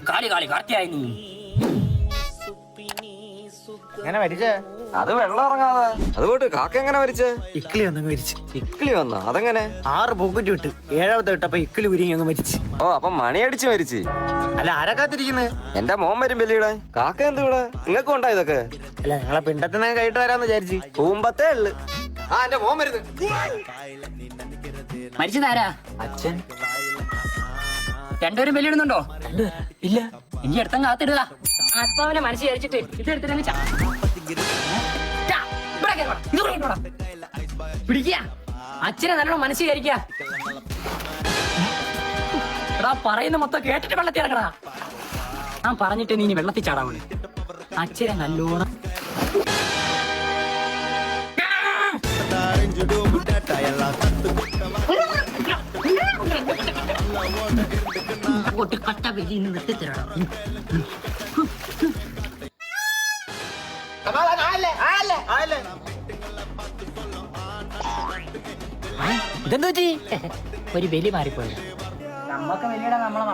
കാളി കാളി കാർത്തിയായി നീ എങ്ങനെ മരിച്ചേ? അത് വെള്ളം ഇറങ്ങാതെ അതുകൊണ്ട് കാക്ക എങ്ങനെ മരിച്ചേ? ഇക്കിളി വന്നങ്ങ് മരിച്ചു. ഇക്കിളി വന്ന അതെങ്ങനെ? 6 പോക്കറ്റ് വിട്ട് 7ാമത്തെ വിട്ടപ്പോ ഇക്കിളി ഉരുങ്ങി അങ്ങ് മരിച്ചു. ഓ അപ്പൊ മണി അടിച്ച് മരിച്ച്. അല്ല ആരാ കാത്തിരിക്കുന്നത്? എന്റെ മോൻ വരും ബലിയുടെ. കാക്ക എന്ത് ഇവിടെ നിങ്ങൾക്കും ഉണ്ടാ ഇതൊക്കെ? അല്ല ഞങ്ങളെ പിണ്ടത്തിനെ കൈയിട്ട് വരാന്ന് വിചാരിച്ചു. പൂമ്പത്തേ ഉള്ളു. ആ എന്റെ മോൻ വരുന്നു. മരിച്ചതാരാ? അച്ഛൻ. രണ്ടുപേരും ബലിയിടുന്നുണ്ടോ? ഇല്ല. ഇനി എടുത്തങ്ങ് കാത്തിടുക. ആത്മാവിനെ മനസ്സിൽ വിചാരിച്ചിട്ട് ഇത് എടുത്തിട്ടങ്ങ് പിടിക്കുക. അച്ഛനെ നല്ലോണം മനസ്സിൽ വിചാരിക്കുക. എടാ പറയുന്ന മൊത്തം കേട്ടിട്ട് വെള്ളത്തിൽ ഇറങ്ങടാ. ഞാൻ പറഞ്ഞിട്ട് നീ ഇനി വെള്ളത്തിൽ ചാടാവൂല. അച്ഛനെ നല്ലോണം കട്ട വെലിന്ന് വെട്ടിത്തരണം. ഇതെന്തു പറ്റി? ഒരു ബലി മാറിപ്പോയി. നമ്മക്ക് വലിയുടെ നമ്മളെ